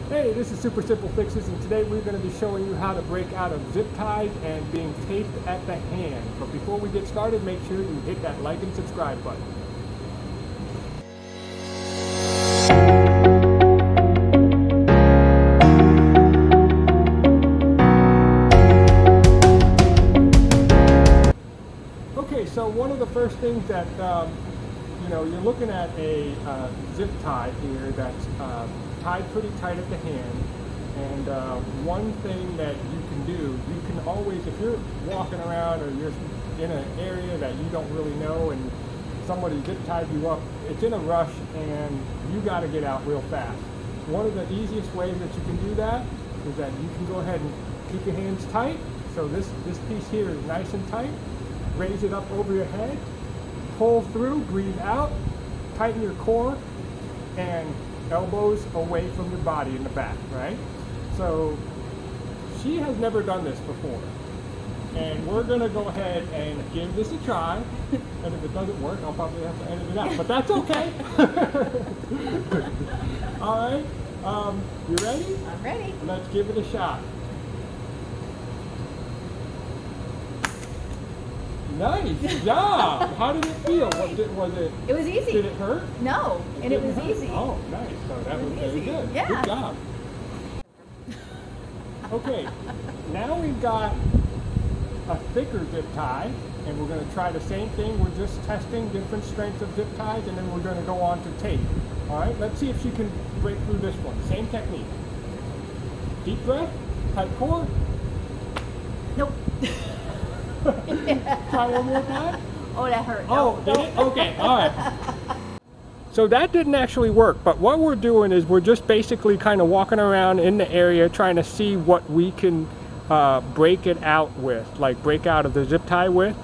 Hey, this is Super Simple Fixes, and today we're going to be showing you how to break out of zip ties and being taped at the hand. But before we get started, make sure you hit that like and subscribe button. Okay, so one of the first things that you're looking at a zip tie here that's tied pretty tight at the hand. And one thing that you can do, you can always, if you're walking around or you're in an area that you don't really know and somebody zip tied you up, it's in a rush and you got to get out real fast. One of the easiest ways that you can do that is that you can go ahead and keep your hands tight. So this piece here is nice and tight. Raise it up over your head, pull through, breathe out, tighten your core, and elbows away from your body in the back, right? So she has never done this before. And we're gonna go ahead and give this a try. And if it doesn't work, I'll probably have to edit it out, but that's okay. All right, you ready? I'm ready. Let's give it a shot. Nice job! How did it feel? Was it? It was easy. Did it hurt? No, and it was easy. Oh, nice. So that was very good. Yeah. Good job. Okay, now we've got a thicker zip tie, and we're going to try the same thing. We're just testing different strengths of zip ties, and then we're going to go on to tape. All right, let's see if she can break through this one. Same technique. Deep breath, tight core. Nope. Try one more time. Oh, that hurt. Oh, did it? Okay, all right. So that didn't actually work, but what we're doing is we're just basically kind of walking around in the area trying to see what we can break it out with, like break out of the zip tie with.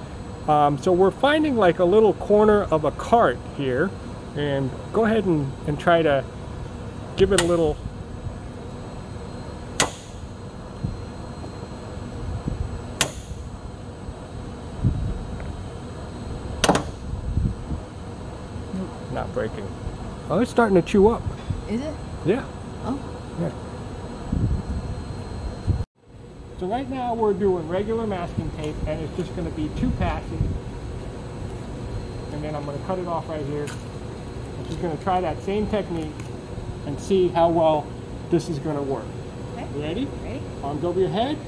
So we're finding like a little corner of a cart here, and go ahead and try to give it a little. Not breaking. Oh, it's starting to chew up. Is it? Yeah. Oh. Yeah. So right now we're doing regular masking tape, and it's just going to be 2 passes. And then I'm going to cut it off right here. I'm just going to try that same technique and see how well this is going to work. Okay. You ready? Ready? Arms over your head.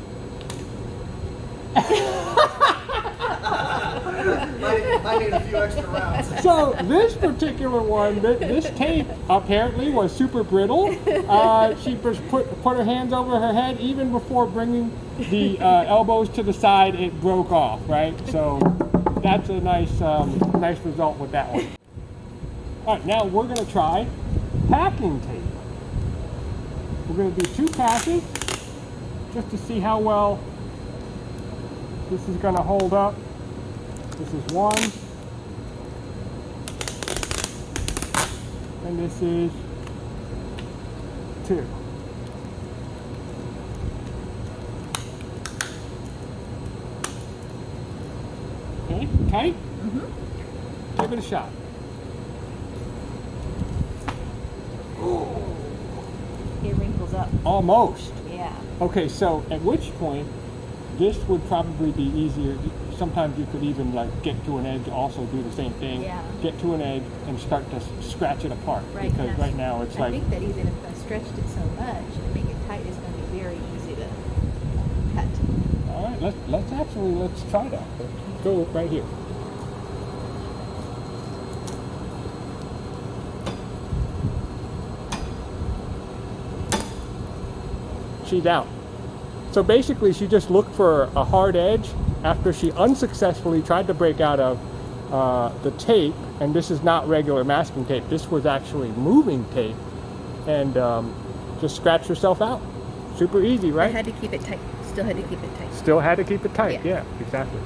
I need a few extra rounds. So this particular one, this tape apparently was super brittle. She just put her hands over her head. Even before bringing the elbows to the side, it broke off, right? So that's a nice result with that one. All right, now we're going to try packing tape. We're going to do 2 passes just to see how well this is going to hold up. This is 1, and this is 2. Okay, tight? Mm-hmm. Give it a shot. It wrinkles up. Almost. Yeah. Okay, so at which point this would probably be easier. Sometimes you could even like get to an edge, also do the same thing. Yeah. Get to an edge and start to scratch it apart. Right. Because Yes. right now it's I like. think that even if I stretched it so much and make it tight, it's going to be very easy to cut. All right, let's try that. Let's go right here. She's out. So basically she just looked for a hard edge after she unsuccessfully tried to break out of the tape, and this is not regular masking tape. This was actually moving tape, and just scratched herself out. Super easy, right? I had to keep it tight. Still had to keep it tight. Still had to keep it tight. Yeah. Yeah, exactly.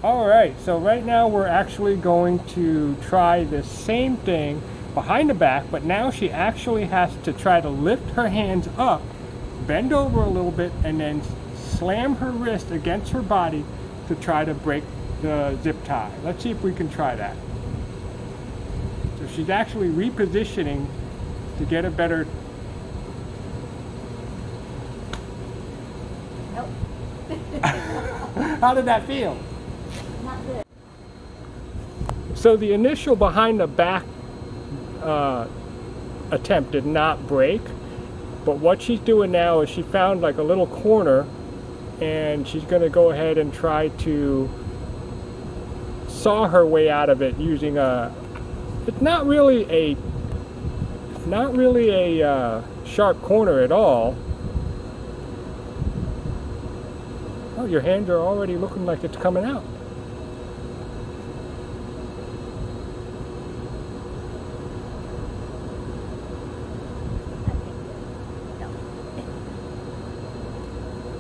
All right, so right now we're actually going to try the same thing behind the back, but now she actually has to try to lift her hands up, bend over a little bit, and then slam her wrist against her body to try to break the zip tie. Let's see if we can try that. So she's actually repositioning to get a better How did that feel? Not good. So the initial behind the back attempt did not break, but what she's doing now is she found like a little corner, and she's going to go ahead and try to saw her way out of it using it's not really a sharp corner at all. Oh, your hands are already looking like it's coming out. No.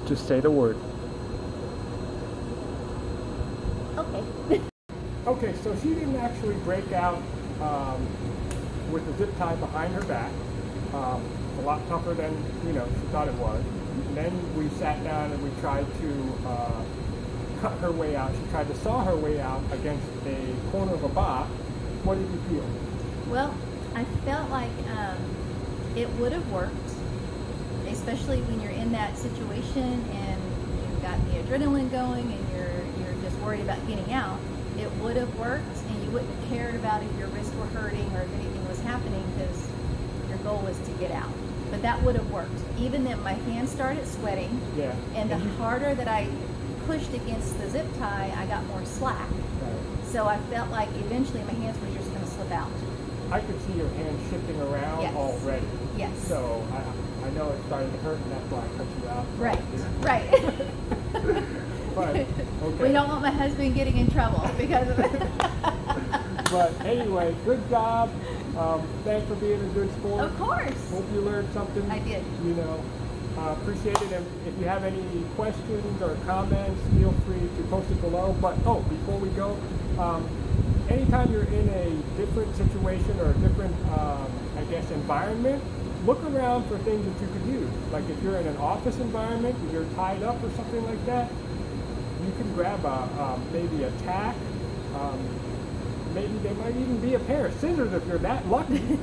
Just say the word. Okay. Okay, so she didn't actually break out with the zip tie behind her back. A lot tougher than she thought it was. And then we sat down and we tried to cut her way out. She tried to saw her way out against a corner of a box. What did you feel? Well, I felt like it would have worked, especially when you're in that situation and you've got the adrenaline going and you're just worried about getting out. It would have worked, and you wouldn't have cared about if your wrists were hurting or if anything was happening, because your goal was to get out. But that would have worked. Even then, my hands started sweating, Yeah. and the harder that I pushed against the zip tie, I got more slack. Right. So I felt like eventually my hands were just going to slip out. I could see your hands shifting around Yes. already. Yes. So I know it started to hurt, and that's why I cut you out. Right, right. But, okay. We don't want my husband getting in trouble because of it. But anyway, good job. Thanks for being a good sport. Of course. Hope you learned something. I did. Appreciate it. And if you have any questions or comments, feel free to post it below. But before we go, anytime you're in a different situation or a different, environment, look around for things that you could use. Like if you're in an office environment, if you're tied up or something like that, you can grab maybe a tack. Maybe there might even be a pair of scissors if you're that lucky,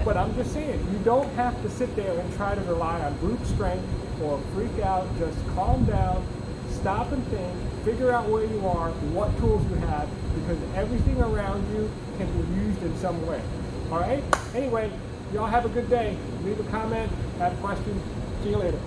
But I'm just saying, you don't have to sit there and try to rely on brute strength or freak out. Just calm down, stop and think, figure out where you are, what tools you have, because everything around you can be used in some way. All right? Anyway, y'all have a good day. Leave a comment, have questions. See you later.